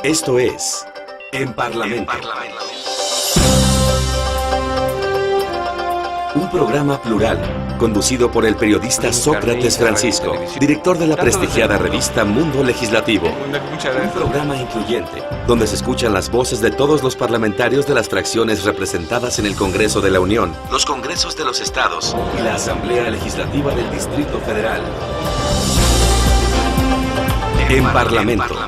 Esto es En Parlamento. Un programa plural, conducido por el periodista Sócrates Francisco, director de la prestigiada revista Mundo Legislativo. Un programa incluyente, donde se escuchan las voces de todos los parlamentarios de las fracciones representadas en el Congreso de la Unión, los Congresos de los Estados y la Asamblea Legislativa del Distrito Federal. En Parlamento.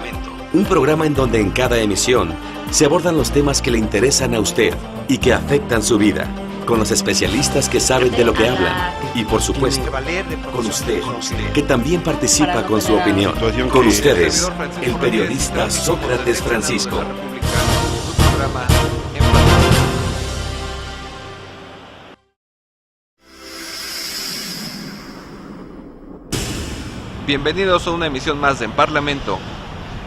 Un programa en donde en cada emisión se abordan los temas que le interesan a usted y que afectan su vida, con los especialistas que saben de lo que hablan y, por supuesto, con usted, que también participa con su opinión. Con ustedes, el periodista Sócrates Francisco. Bienvenidos a una emisión más de En Parlamento.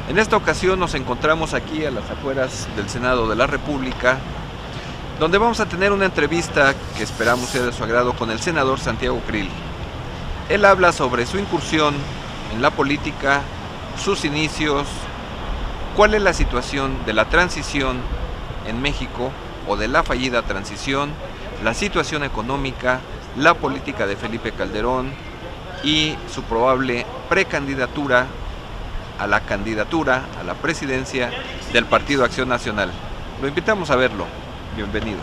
En esta ocasión nos encontramos aquí a las afueras del Senado de la República, donde vamos a tener una entrevista que esperamos sea de su agrado con el senador Santiago Krill. Él habla sobre su incursión en la política, sus inicios, cuál es la situación de la transición en México o de la fallida transición, la situación económica, la política de Felipe Calderón y su probable precandidatura a la candidatura a la presidencia del Partido Acción Nacional. Lo invitamos a verlo. Bienvenido.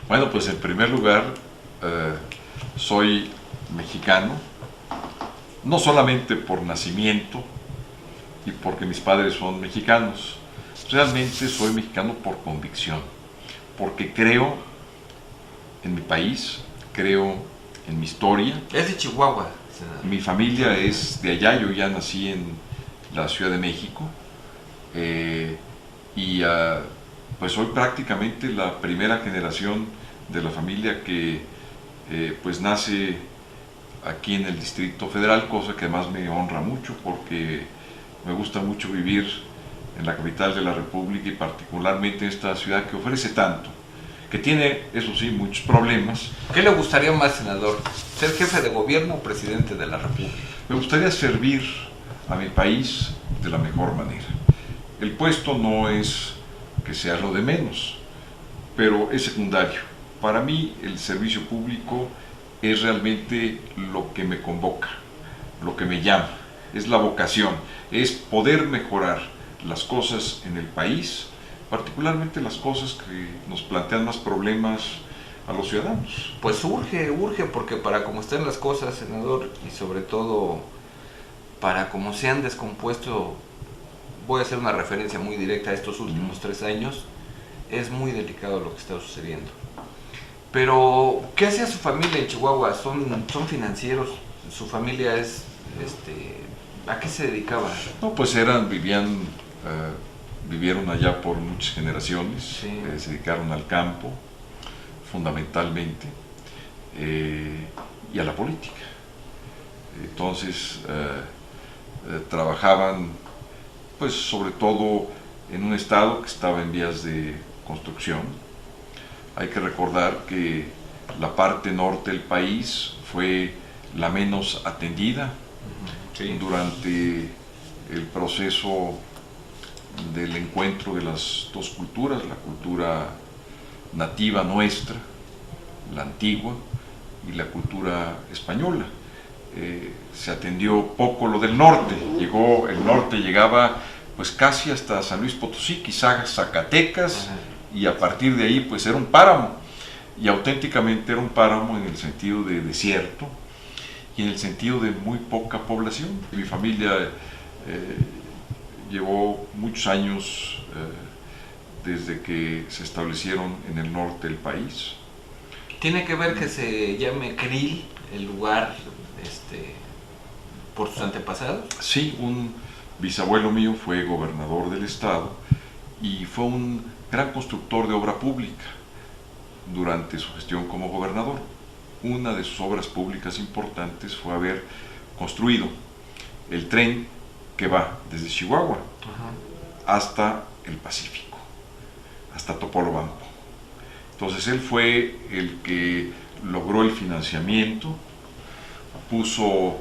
Bueno, pues en primer lugar, soy mexicano, no solamente por nacimiento y porque mis padres son mexicanos, realmente soy mexicano por convicción, porque creo en mi país, creo en mi historia. Es de Chihuahua, senador. Mi familia es de allá, yo ya nací en la Ciudad de México, pues soy prácticamente la primera generación de la familia que pues nace aquí en el Distrito Federal, cosa que además me honra mucho porque me gusta mucho vivir en la capital de la República y particularmente en esta ciudad que ofrece tanto, que tiene, eso sí, muchos problemas. ¿Qué le gustaría más, senador? ¿Ser jefe de gobierno o presidente de la República? Me gustaría servir a mi país de la mejor manera. El puesto no es que sea lo de menos, pero es secundario. Para mí el servicio público es realmente lo que me convoca, lo que me llama, es la vocación, es poder mejorar las cosas en el país, particularmente las cosas que nos plantean más problemas a los ciudadanos. Pues urge, porque para cómo están las cosas, senador, y sobre todo para cómo se han descompuesto, voy a hacer una referencia muy directa a estos últimos 3 años, es muy delicado lo que está sucediendo. Pero, ¿qué hacía su familia en Chihuahua? ¿Son financieros? ¿Su familia es, a qué se dedicaba? No, pues vivieron allá por muchas generaciones, sí. Se dedicaron al campo, fundamentalmente, y a la política. Entonces, trabajaban, pues, sobre todo en un estado que estaba en vías de construcción. Hay que recordar que la parte norte del país fue la menos atendida durante el proceso del encuentro de las dos culturas, la cultura nativa nuestra, la antigua, y la cultura española. Se atendió poco lo del norte, el norte llegaba pues casi hasta San Luis Potosí, quizás Zacatecas, y a partir de ahí pues era un páramo, y auténticamente era un páramo en el sentido de desierto y en el sentido de muy poca población. Mi familia llevó muchos años desde que se establecieron en el norte del país. ¿Tiene que ver que se llame Krill, el lugar, por sus antepasados? Sí, un bisabuelo mío fue gobernador del estado y fue un gran constructor de obra pública durante su gestión como gobernador. Una de sus obras públicas importantes fue haber construido el tren que va desde Chihuahua hasta el Pacífico, hasta Topolobampo. Entonces él fue el que logró el financiamiento, puso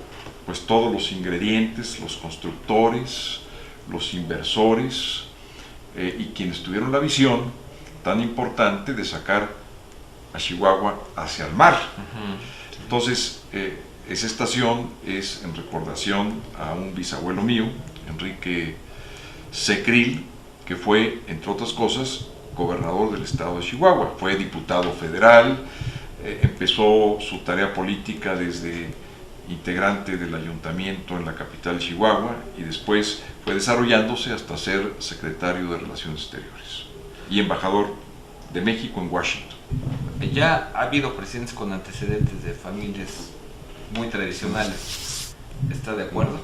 pues todos los ingredientes, los constructores, los inversores y quienes tuvieron la visión tan importante de sacar a Chihuahua hacia el mar. Entonces, esa estación es en recordación a un bisabuelo mío, Enrique Secril, que fue, entre otras cosas, gobernador del estado de Chihuahua. Fue diputado federal, empezó su tarea política desde integrante del ayuntamiento en la capital de Chihuahua y después fue desarrollándose hasta ser secretario de Relaciones Exteriores y embajador de México en Washington. Ya ha habido presidentes con antecedentes de familias muy tradicionales. ¿Está de acuerdo?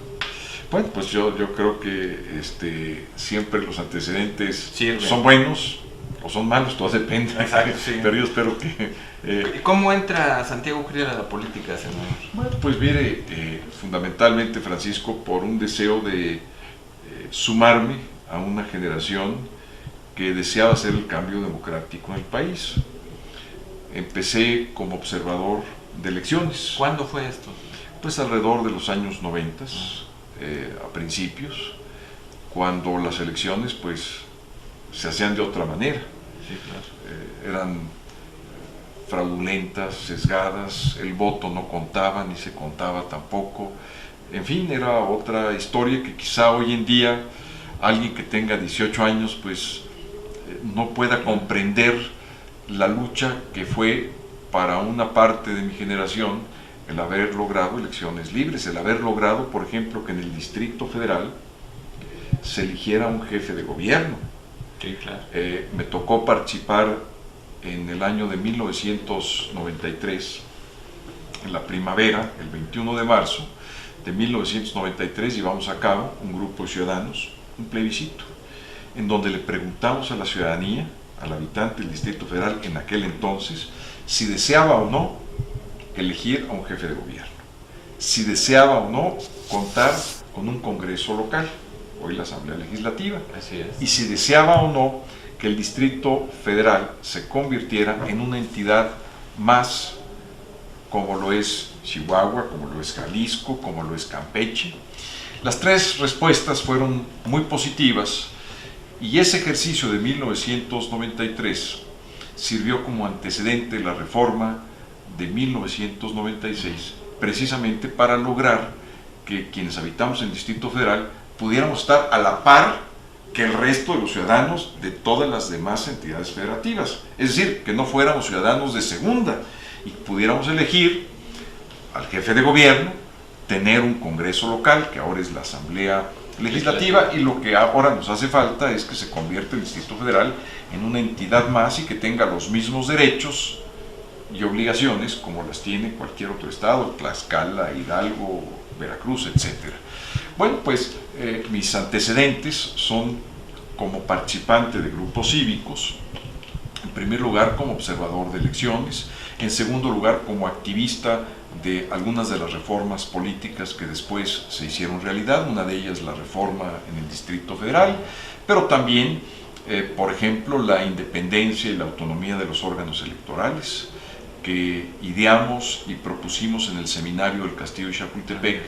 Bueno, pues yo creo que siempre los antecedentes Sirven. Son buenos o son malos, todo depende. Exacto, sí. Pero yo espero que... ¿Y cómo entra Santiago Krill a la política, senador? Bueno, pues mire, fundamentalmente, Francisco, por un deseo de sumarme a una generación que deseaba hacer el cambio democrático en el país. Empecé como observador de elecciones. ¿Cuándo fue esto? Pues alrededor de los años 90, a principios, cuando las elecciones pues se hacían de otra manera. Sí, claro. Eran fraudulentas, sesgadas, el voto no contaba ni se contaba tampoco. En fin, era otra historia que quizá hoy en día alguien que tenga 18 años pues no pueda comprender la lucha que fue para una parte de mi generación el haber logrado elecciones libres, el haber logrado, por ejemplo, que en el Distrito Federal se eligiera un jefe de gobierno. Sí, claro. Me tocó participar en el año de 1993, en la primavera, el 21 de marzo de 1993, llevamos a cabo un grupo de ciudadanos, un plebiscito, en donde le preguntamos a la ciudadanía, al habitante del Distrito Federal en aquel entonces, si deseaba o no elegir a un jefe de gobierno, si deseaba o no contar con un Congreso local, hoy la Asamblea Legislativa, Así es. y si deseaba o no que el Distrito Federal se convirtiera en una entidad más, como lo es Chihuahua, como lo es Jalisco, como lo es Campeche. Las tres respuestas fueron muy positivas y ese ejercicio de 1993 sirvió como antecedente de la reforma de 1996, precisamente para lograr que quienes habitamos en el Distrito Federal pudiéramos estar a la par que el resto de los ciudadanos de todas las demás entidades federativas. Es decir, que no fuéramos ciudadanos de segunda y pudiéramos elegir al jefe de gobierno, tener un Congreso local, que ahora es la Asamblea Legislativa, y lo que ahora nos hace falta es que se convierta el Distrito Federal en una entidad más y que tenga los mismos derechos y obligaciones como las tiene cualquier otro estado, Tlaxcala, Hidalgo, Veracruz, etc. Bueno, pues mis antecedentes son como participante de grupos cívicos, en primer lugar como observador de elecciones, en segundo lugar como activista de algunas de las reformas políticas que después se hicieron realidad, una de ellas la reforma en el Distrito Federal, pero también, por ejemplo, la independencia y la autonomía de los órganos electorales, que ideamos y propusimos en el seminario del Castillo de Chapultepec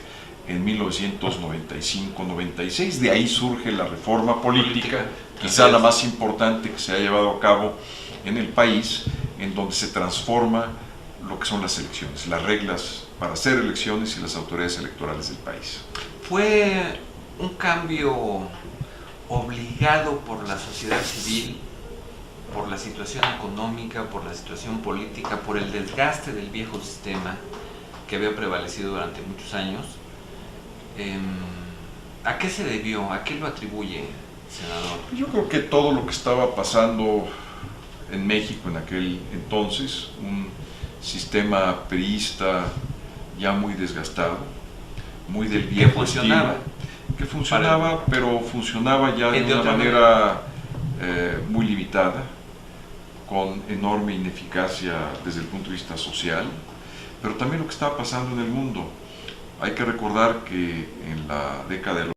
en 1995-96. De ahí surge la reforma política, quizá la más importante que se ha llevado a cabo en el país, en donde se transforma lo que son las elecciones, las reglas para hacer elecciones y las autoridades electorales del país. ¿Fue un cambio obligado por la sociedad civil, por la situación económica, por la situación política, por el desgaste del viejo sistema que había prevalecido durante muchos años? ¿A qué se debió? ¿A qué lo atribuye, senador? Yo creo que todo lo que estaba pasando en México en aquel entonces, un sistema priista ya muy desgastado, muy del viejo estilo, que funcionaba, pero funcionaba ya de una manera muy limitada, con enorme ineficacia desde el punto de vista social, pero también lo que estaba pasando en el mundo. Hay que recordar que en la década de los